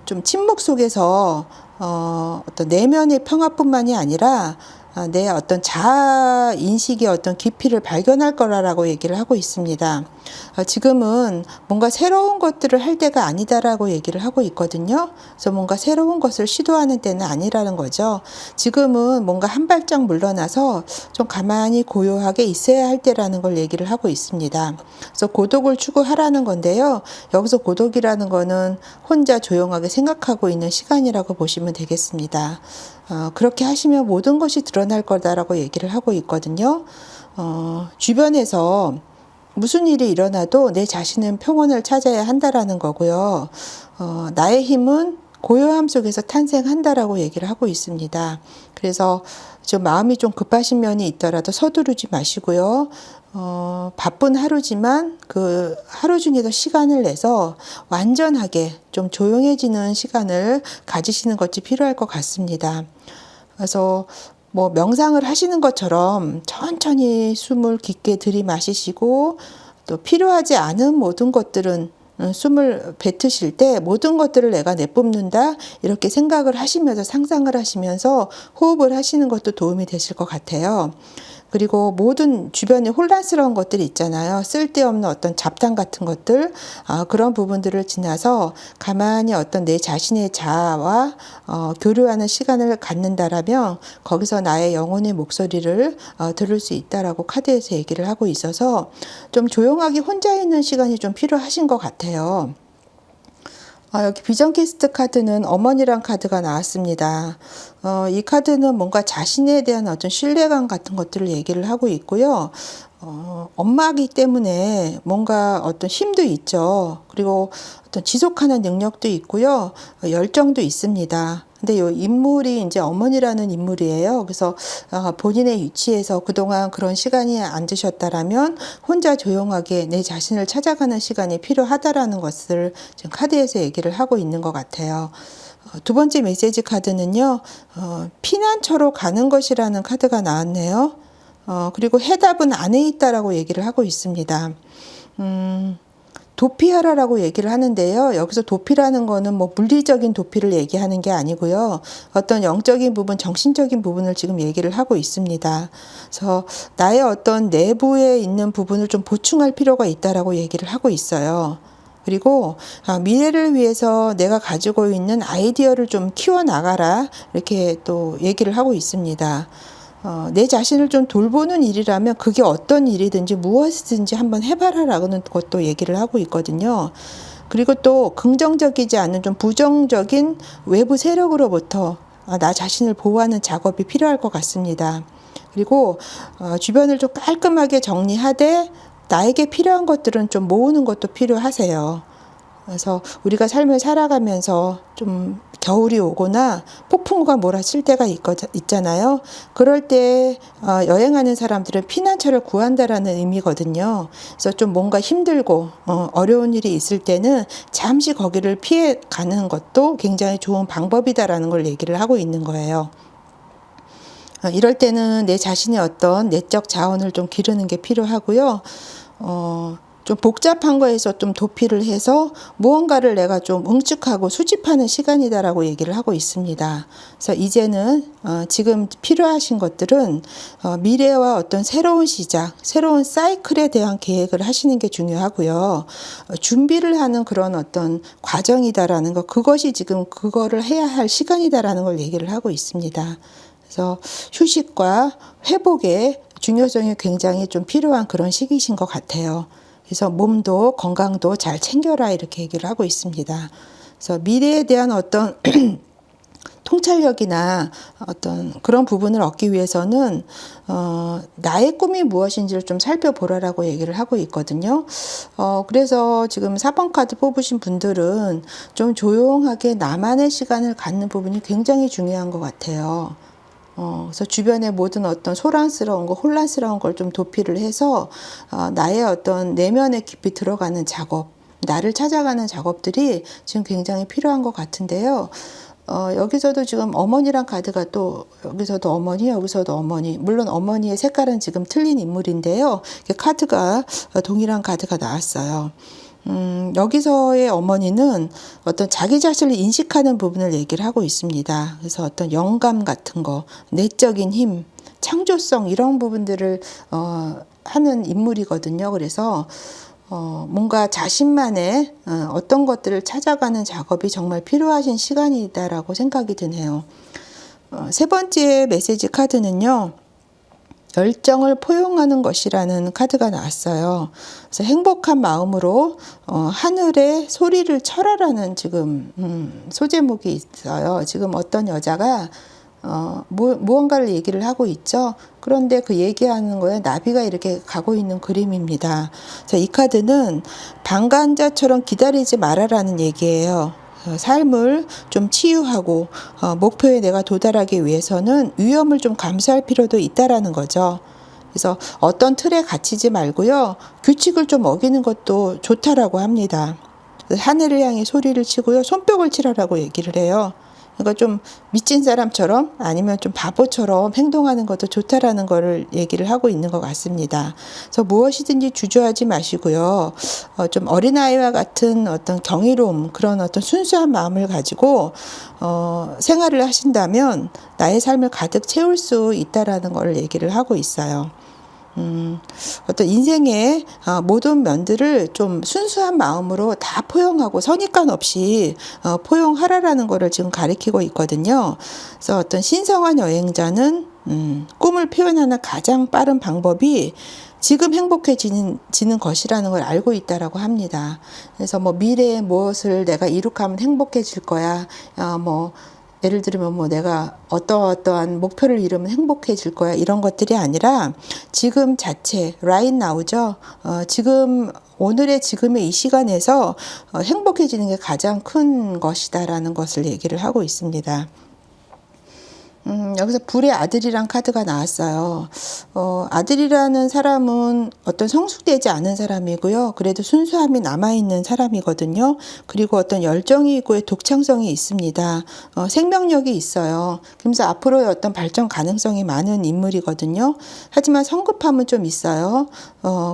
좀 침묵 속에서 어떤 내면의 평화뿐만이 아니라 내 어떤 자아 인식의 어떤 깊이를 발견할 거라고 얘기를 하고 있습니다. 지금은 뭔가 새로운 것들을 할 때가 아니다라고 얘기를 하고 있거든요. 그래서 뭔가 새로운 것을 시도하는 때는 아니라는 거죠. 지금은 뭔가 한 발짝 물러나서 좀 가만히 고요하게 있어야 할 때라는 걸 얘기를 하고 있습니다. 그래서 고독을 추구하라는 건데요. 여기서 고독이라는 거는 혼자 조용하게 생각하고 있는 시간이라고 보시면 되겠습니다. 그렇게 하시면 모든 것이 드러날 거다라고 얘기를 하고 있거든요. 주변에서 무슨 일이 일어나도 내 자신은 평온을 찾아야 한다라는 거고요. 나의 힘은 고요함 속에서 탄생한다라고 얘기를 하고 있습니다. 그래서 좀 마음이 좀 급하신 면이 있더라도 서두르지 마시고요. 바쁜 하루지만 그 하루 중에도 시간을 내서 완전하게 좀 조용해지는 시간을 가지시는 것이 필요할 것 같습니다. 그래서 뭐 명상을 하시는 것처럼 천천히 숨을 깊게 들이마시시고 또 필요하지 않은 모든 것들은 숨을 뱉으실 때 모든 것들을 내가 내뿜는다 이렇게 생각을 하시면서 상상을 하시면서 호흡을 하시는 것도 도움이 되실 것 같아요. 그리고 모든 주변에 혼란스러운 것들이 있잖아요. 쓸데없는 어떤 잡담 같은 것들, 그런 부분들을 지나서 가만히 어떤 내 자신의 자아와 교류하는 시간을 갖는다라면 거기서 나의 영혼의 목소리를 들을 수 있다라고 카드에서 얘기를 하고 있어서 좀 조용하게 혼자 있는 시간이 좀 필요하신 것 같아요. 여기 비전 퀘스트 카드는 어머니란 카드가 나왔습니다. 이 카드는 뭔가 자신에 대한 어떤 신뢰감 같은 것들을 얘기를 하고 있고요. 엄마이기 때문에 뭔가 어떤 힘도 있죠. 그리고 어떤 지속하는 능력도 있고요. 열정도 있습니다. 근데 이 인물이 이제 어머니라는 인물이에요. 그래서 본인의 위치에서 그동안 그런 시간이 안 드셨다라면 혼자 조용하게 내 자신을 찾아가는 시간이 필요하다라는 것을 지금 카드에서 얘기를 하고 있는 것 같아요. 두 번째 메시지 카드는요. 피난처로 가는 것이라는 카드가 나왔네요. 그리고 해답은 안에 있다라고 얘기를 하고 있습니다. 도피하라라고 얘기를 하는데요. 여기서 도피라는 거는 뭐 물리적인 도피를 얘기하는 게 아니고요. 어떤 영적인 부분, 정신적인 부분을 지금 얘기를 하고 있습니다. 그래서 나의 어떤 내부에 있는 부분을 좀 보충할 필요가 있다라고 얘기를 하고 있어요. 그리고 미래를 위해서 내가 가지고 있는 아이디어를 좀 키워나가라 이렇게 또 얘기를 하고 있습니다. 내 자신을 좀 돌보는 일이라면 그게 어떤 일이든지 무엇이든지 한번 해봐라라는 것도 얘기를 하고 있거든요. 그리고 또 긍정적이지 않은 좀 부정적인 외부 세력으로부터 나 자신을 보호하는 작업이 필요할 것 같습니다. 그리고 주변을 좀 깔끔하게 정리하되 나에게 필요한 것들은 좀 모으는 것도 필요하세요. 그래서 우리가 삶을 살아가면서 좀 겨울이 오거나 폭풍우가 몰아칠 때가 있잖아요. 그럴 때 여행하는 사람들은 피난처를 구한다라는 의미거든요. 그래서 좀 뭔가 힘들고 어려운 일이 있을 때는 잠시 거기를 피해 가는 것도 굉장히 좋은 방법이다라는 걸 얘기를 하고 있는 거예요. 이럴 때는 내 자신의 어떤 내적 자원을 좀 기르는 게 필요하고요. 좀 복잡한 거에서 좀 도피를 해서 무언가를 내가 좀 응축하고 수집하는 시간이다라고 얘기를 하고 있습니다. 그래서 이제는 지금 필요하신 것들은 미래와 어떤 새로운 시작, 새로운 사이클에 대한 계획을 하시는 게 중요하고요. 준비를 하는 그런 어떤 과정이다라는 거, 그것이 지금 그거를 해야 할 시간이다라는 걸 얘기를 하고 있습니다. 그래서 휴식과 회복의 중요성이 굉장히 좀 필요한 그런 시기이신 것 같아요. 그래서 몸도 건강도 잘 챙겨라 이렇게 얘기를 하고 있습니다. 그래서 미래에 대한 어떤 통찰력이나 어떤 그런 부분을 얻기 위해서는 나의 꿈이 무엇인지를 좀 살펴보라라고 얘기를 하고 있거든요. 그래서 지금 4번 카드 뽑으신 분들은 좀 조용하게 나만의 시간을 갖는 부분이 굉장히 중요한 것 같아요. 그래서 주변의 모든 어떤 소란스러운 거, 혼란스러운 걸 좀 도피를 해서 나의 어떤 내면에 깊이 들어가는 작업, 나를 찾아가는 작업들이 지금 굉장히 필요한 것 같은데요. 여기서도 지금 어머니란 카드가 또 여기서도 어머니, 여기서도 어머니. 물론 어머니의 색깔은 지금 틀린 인물인데요. 카드가 동일한 카드가 나왔어요. 여기서의 어머니는 어떤 자기 자신을 인식하는 부분을 얘기를 하고 있습니다. 그래서 어떤 영감 같은 거, 내적인 힘, 창조성 이런 부분들을 하는 인물이거든요. 그래서 뭔가 자신만의 어떤 것들을 찾아가는 작업이 정말 필요하신 시간이다라고 생각이 드네요. 세 번째 메시지 카드는요. 열정을 포용하는 것이라는 카드가 나왔어요. 그래서 행복한 마음으로 하늘의 소리를 쳐라라는 지금 소제목이 있어요. 지금 어떤 여자가 무언가를 얘기를 하고 있죠. 그런데 그 얘기하는 거에 나비가 이렇게 가고 있는 그림입니다. 그래서 이 카드는 방관자처럼 기다리지 말아라는 얘기예요. 삶을 좀 치유하고 목표에 내가 도달하기 위해서는 위험을 좀 감수할 필요도 있다라는 거죠. 그래서 어떤 틀에 갇히지 말고요. 규칙을 좀 어기는 것도 좋다라고 합니다. 하늘을 향해 소리를 치고요. 손뼉을 치라라고 얘기를 해요. 그러니까 좀 미친 사람처럼 아니면 좀 바보처럼 행동하는 것도 좋다라는 거를 얘기를 하고 있는 것 같습니다. 그래서 무엇이든지 주저하지 마시고요. 좀 어린아이와 같은 어떤 경이로움, 그런 어떤 순수한 마음을 가지고 생활을 하신다면 나의 삶을 가득 채울 수 있다라는 걸 얘기를 하고 있어요. 어떤 인생의 모든 면들을 좀 순수한 마음으로 다 포용하고 선입관 없이 포용하라라는 것을 지금 가리키고 있거든요. 그래서 어떤 신성한 여행자는 꿈을 표현하는 가장 빠른 방법이 지금 행복해지는 것이라는 걸 알고 있다라고 합니다. 그래서 뭐 미래에 무엇을 내가 이룩하면 행복해질 거야. 예를 들면 내가 어떠한 목표를 이루면 행복해질 거야 이런 것들이 아니라 지금 자체 right now죠. 지금 오늘의 지금의 이 시간에서 행복해지는 게 가장 큰 것이다라는 것을 얘기를 하고 있습니다. 여기서 불의 아들이란 카드가 나왔어요. 아들이라는 사람은 어떤 성숙되지 않은 사람이고요. 그래도 순수함이 남아있는 사람이거든요. 그리고 어떤 열정이 있고 독창성이 있습니다. 생명력이 있어요. 그래서 앞으로의 어떤 발전 가능성이 많은 인물이거든요. 하지만 성급함은 좀 있어요.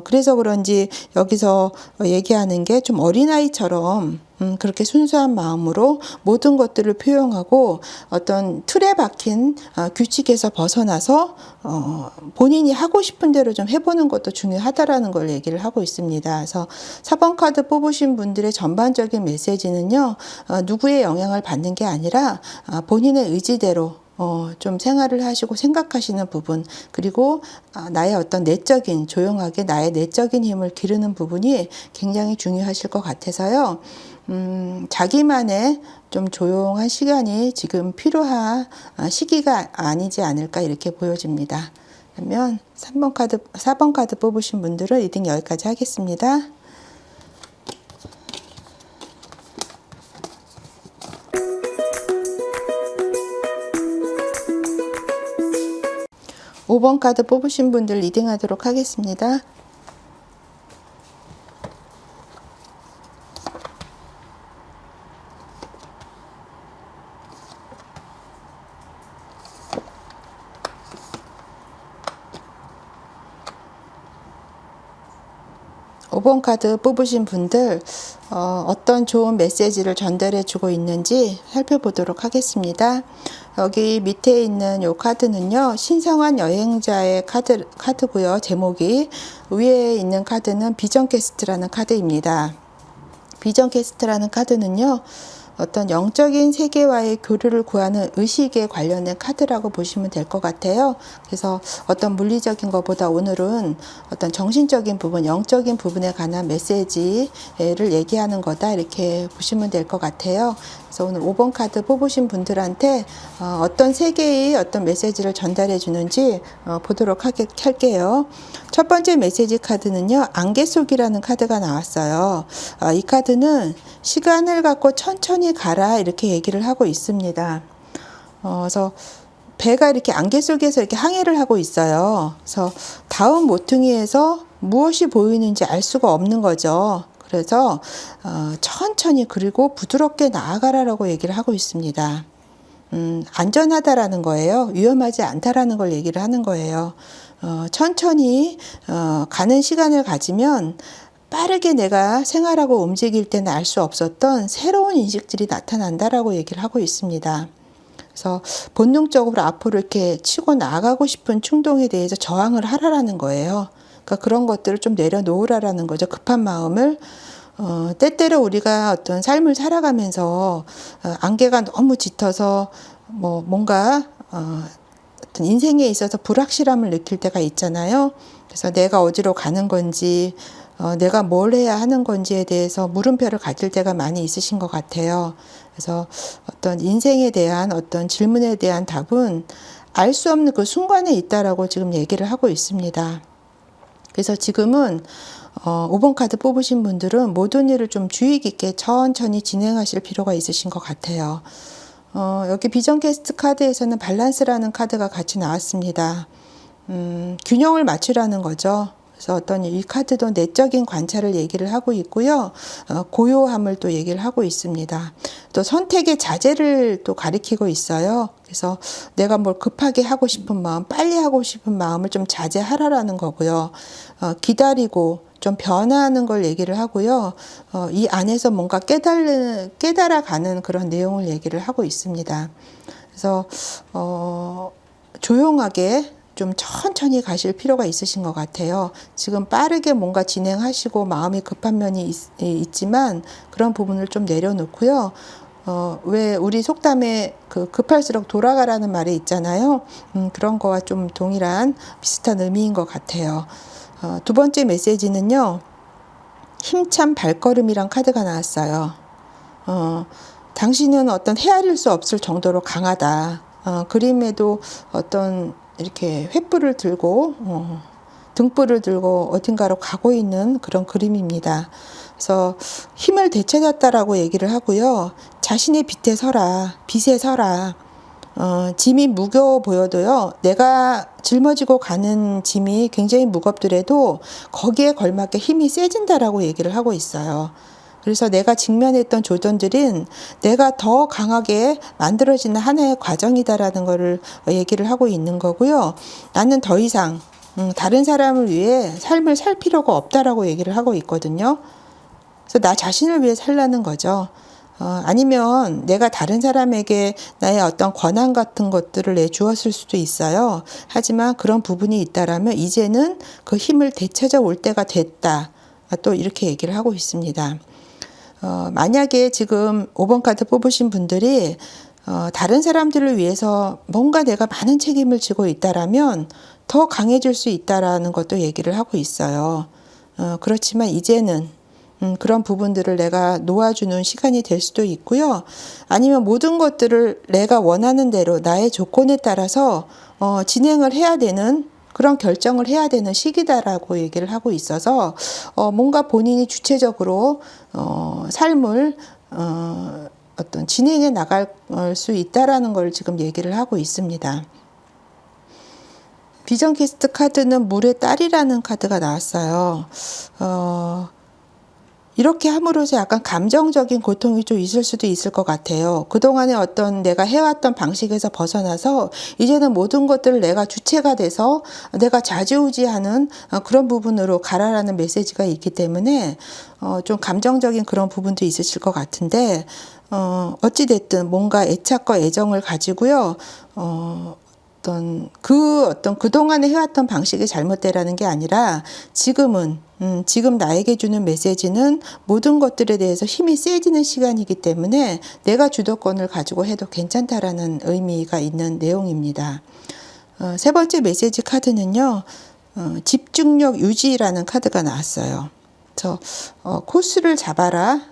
그래서 그런지 여기서 얘기하는 게 좀 어린아이처럼 그렇게 순수한 마음으로 모든 것들을 표현하고 어떤 틀에 박힌 규칙에서 벗어나서 본인이 하고 싶은 대로 좀 해보는 것도 중요하다라는 걸 얘기를 하고 있습니다. 그래서 4번 카드 뽑으신 분들의 전반적인 메시지는요. 누구의 영향을 받는 게 아니라 본인의 의지대로 좀 생활을 하시고 생각하시는 부분, 그리고 나의 어떤 내적인, 조용하게 나의 내적인 힘을 기르는 부분이 굉장히 중요하실 것 같아서요. 자기만의 좀 조용한 시간이 지금 필요한 시기가 아니지 않을까 이렇게 보여집니다. 그러면 4번 카드 뽑으신 분들은 리딩 여기까지 하겠습니다. 5번 카드 뽑으신 분들 리딩하도록 하겠습니다. (5번) 카드 뽑으신 분들 어떤 좋은 메시지를 전달해 주고 있는지 살펴보도록 하겠습니다. 여기 밑에 있는 이 카드는요, 신성한 여행자의 카드고요. 제목이 위에 있는 카드는 비전 캐스트라는 카드입니다. 비전 캐스트라는 카드는요, 어떤 영적인 세계와의 교류를 구하는 의식에 관련된 카드라고 보시면 될 것 같아요. 그래서 어떤 물리적인 것보다 오늘은 어떤 정신적인 부분, 영적인 부분에 관한 메시지를 얘기하는 거다, 이렇게 보시면 될 것 같아요. 그래서 오늘 5번 카드 뽑으신 분들한테 어떤 세계의 어떤 메시지를 전달해 주는지 보도록 할게요. 첫 번째 메시지 카드는요, 안개 속이라는 카드가 나왔어요. 이 카드는 시간을 갖고 천천히 가라, 이렇게 얘기를 하고 있습니다. 그래서 배가 이렇게 안개 속에서 이렇게 항해를 하고 있어요. 그래서 다음 모퉁이에서 무엇이 보이는지 알 수가 없는 거죠. 그래서 천천히 그리고 부드럽게 나아가라라고 얘기를 하고 있습니다. 안전하다라는 거예요. 위험하지 않다라는 걸 얘기를 하는 거예요. 천천히 가는 시간을 가지면 빠르게 내가 생활하고 움직일 때는 알 수 없었던 새로운 인식들이 나타난다라고 얘기를 하고 있습니다. 그래서 본능적으로 앞으로 이렇게 치고 나가고 싶은 충동에 대해서 저항을 하라라는 거예요. 그러니까 그런 것들을 좀 내려놓으라라는 거죠. 급한 마음을. 때때로 우리가 어떤 삶을 살아가면서 안개가 너무 짙어서 뭔가 어떤 인생에 있어서 불확실함을 느낄 때가 있잖아요. 그래서 내가 어디로 가는 건지, 내가 뭘 해야 하는 건지에 대해서 물음표를 가질 때가 많이 있으신 것 같아요. 그래서 어떤 인생에 대한 어떤 질문에 대한 답은 알 수 없는 그 순간에 있다라고 지금 얘기를 하고 있습니다. 그래서 지금은 5번 카드 뽑으신 분들은 모든 일을 좀 주의 깊게 천천히 진행하실 필요가 있으신 것 같아요. 여기 비전 캐스트 카드에서는 밸런스라는 카드가 같이 나왔습니다. 균형을 맞추라는 거죠. 그래서 어떤 이 카드도 내적인 관찰을 얘기를 하고 있고요. 고요함을 또 얘기를 하고 있습니다. 또 선택의 자제를 또 가리키고 있어요. 그래서 내가 뭘 급하게 하고 싶은 마음, 빨리 하고 싶은 마음을 좀 자제하라라는 거고요. 기다리고 좀 변화하는 걸 얘기를 하고요. 이 안에서 뭔가 깨달아가는 그런 내용을 얘기를 하고 있습니다. 그래서 조용하게 좀 천천히 가실 필요가 있으신 것 같아요. 지금 빠르게 뭔가 진행하시고 마음이 급한 면이 있지만 그런 부분을 좀 내려놓고요. 왜 우리 속담에 그 급할수록 돌아가라는 말이 있잖아요. 그런 거와 좀 동일한 비슷한 의미인 것 같아요. 두 번째 메시지는요, 힘찬 발걸음이란 카드가 나왔어요. 당신은 어떤 헤아릴 수 없을 정도로 강하다. 그림에도 어떤 이렇게 횃불을 들고 등불을 들고 어딘가로 가고 있는 그런 그림입니다. 그래서 힘을 되찾았다라고 얘기를 하고요. 자신의 빛에 서라, 빛에 서라. 짐이 무거워 보여도요, 내가 짊어지고 가는 짐이 굉장히 무겁더라도 거기에 걸맞게 힘이 세진다라고 얘기를 하고 있어요. 그래서 내가 직면했던 조던들은 내가 더 강하게 만들어지는 하나의 과정이다라는 것을 얘기를 하고 있는 거고요. 나는 더 이상 다른 사람을 위해 삶을 살 필요가 없다라고 얘기를 하고 있거든요. 그래서 나 자신을 위해 살라는 거죠. 아니면 내가 다른 사람에게 나의 어떤 권한 같은 것들을 내주었을 수도 있어요. 하지만 그런 부분이 있다라면 이제는 그 힘을 되찾아 올 때가 됐다. 또 이렇게 얘기를 하고 있습니다. 만약에 지금 5번 카드 뽑으신 분들이 다른 사람들을 위해서 뭔가 내가 많은 책임을 지고 있다라면 더 강해질 수 있다라는 것도 얘기를 하고 있어요. 그렇지만 이제는 그런 부분들을 내가 놓아주는 시간이 될 수도 있고요. 아니면 모든 것들을 내가 원하는 대로 나의 조건에 따라서 진행을 해야 되는 그런 결정을 해야 되는 시기다라고 얘기를 하고 있어서 뭔가 본인이 주체적으로 삶을 어떤 진행해 나갈 수 있다라는 걸 지금 얘기를 하고 있습니다. 비전 캐스트 카드는 물의 딸이라는 카드가 나왔어요. 이렇게 함으로써 약간 감정적인 고통이 좀 있을 수도 있을 것 같아요. 그동안에 어떤 내가 해왔던 방식에서 벗어나서 이제는 모든 것들을 내가 주체가 돼서 내가 좌지우지하는 그런 부분으로 가라라는 메시지가 있기 때문에 좀 감정적인 그런 부분도 있으실 것 같은데 어찌됐든 뭔가 애착과 애정을 가지고요. 어떤 그동안에 해왔던 방식이 잘못되라는 게 아니라 지금 나에게 주는 메시지는 모든 것들에 대해서 힘이 세지는 시간이기 때문에 내가 주도권을 가지고 해도 괜찮다라는 의미가 있는 내용입니다. 세 번째 메시지 카드는요, 집중력 유지라는 카드가 나왔어요. 그래서 코스를 잡아라,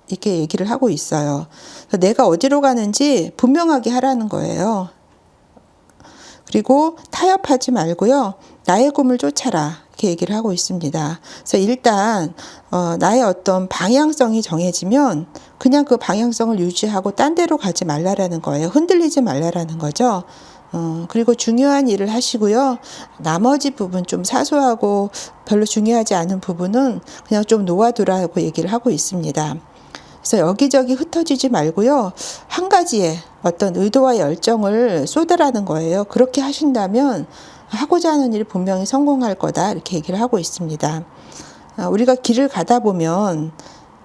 이렇게 얘기를 하고 있어요. 내가 어디로 가는지 분명하게 하라는 거예요. 그리고 타협하지 말고요, 나의 꿈을 쫓아라, 이렇게 얘기를 하고 있습니다. 그래서 일단 나의 어떤 방향성이 정해지면 그냥 그 방향성을 유지하고 딴 데로 가지 말라라는 거예요. 흔들리지 말라라는 거죠. 그리고 중요한 일을 하시고요, 나머지 부분 좀 사소하고 별로 중요하지 않은 부분은 그냥 좀 놓아두라고 얘기를 하고 있습니다. 그래서 여기저기 흩어지지 말고요, 한 가지에 어떤 의도와 열정을 쏟으라는 거예요. 그렇게 하신다면 하고자 하는 일이 분명히 성공할 거다, 이렇게 얘기를 하고 있습니다. 우리가 길을 가다 보면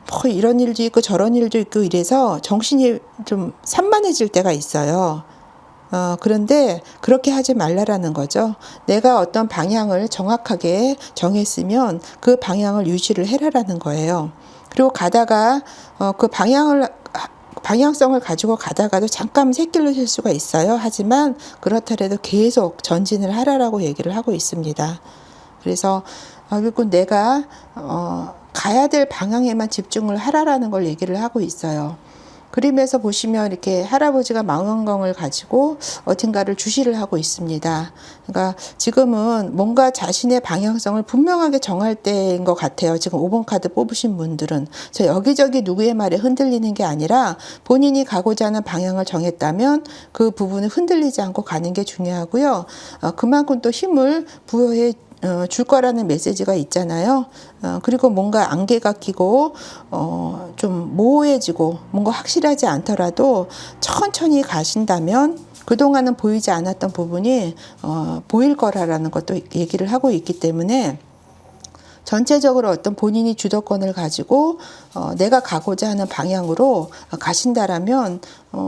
뭐 이런 일도 있고 저런 일도 있고 이래서 정신이 좀 산만해질 때가 있어요. 그런데 그렇게 하지 말라라는 거죠. 내가 어떤 방향을 정확하게 정했으면 그 방향을 유지를 해라라는 거예요. 그리고 가다가 그 방향성을 가지고 가다가도 잠깐 샛길로 설 수가 있어요. 하지만 그렇더라도 계속 전진을 하라라고 얘기를 하고 있습니다. 그래서 결국 내가 가야 될 방향에만 집중을 하라라는 걸 얘기를 하고 있어요. 그림에서 보시면 이렇게 할아버지가 망원경을 가지고 어딘가를 주시를 하고 있습니다. 그러니까 지금은 뭔가 자신의 방향성을 분명하게 정할 때인 것 같아요. 지금 5번 카드 뽑으신 분들은. 그래서 여기저기 누구의 말에 흔들리는 게 아니라 본인이 가고자 하는 방향을 정했다면 그 부분을 흔들리지 않고 가는 게 중요하고요. 그만큼 또 힘을 부여해 줄 거라는 메시지가 있잖아요. 그리고 뭔가 안개가 끼고 좀 모호해지고 뭔가 확실하지 않더라도 천천히 가신다면 그동안은 보이지 않았던 부분이 보일 거라는 것도 얘기를 하고 있기 때문에 전체적으로 어떤 본인이 주도권을 가지고 내가 가고자 하는 방향으로 가신다라면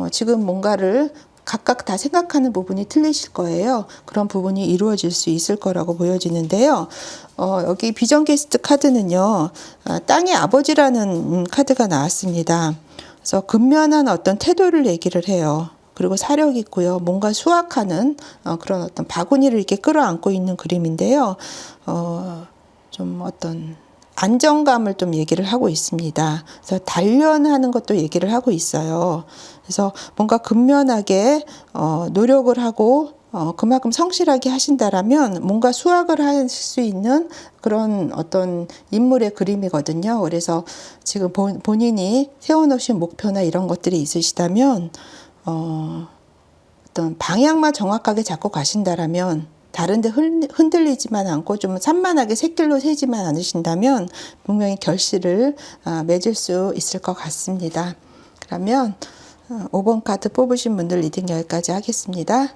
지금 뭔가를 각각 다 생각하는 부분이 틀리실 거예요. 그런 부분이 이루어질 수 있을 거라고 보여지는데요. 여기 비전 게스트 카드는요, 땅의 아버지라는 카드가 나왔습니다. 그래서 근면한 어떤 태도를 얘기를 해요. 그리고 사력 있고요, 뭔가 수확하는 그런 어떤 바구니를 이렇게 끌어안고 있는 그림인데요. 좀 어떤 안정감을 좀 얘기를 하고 있습니다. 그래서 단련하는 것도 얘기를 하고 있어요. 그래서 뭔가 근면하게 노력을 하고 그만큼 성실하게 하신다라면 뭔가 수확을 할 수 있는 그런 어떤 인물의 그림이거든요. 그래서 지금 본인이 세워놓으신 목표나 이런 것들이 있으시다면 어떤 방향만 정확하게 잡고 가신다라면 다른 데 흔들리지만 않고 좀 산만하게 샛길로 새지만 않으신다면 분명히 결실을 맺을 수 있을 것 같습니다. 그러면 5번 카드 뽑으신 분들 리딩 여기까지 하겠습니다.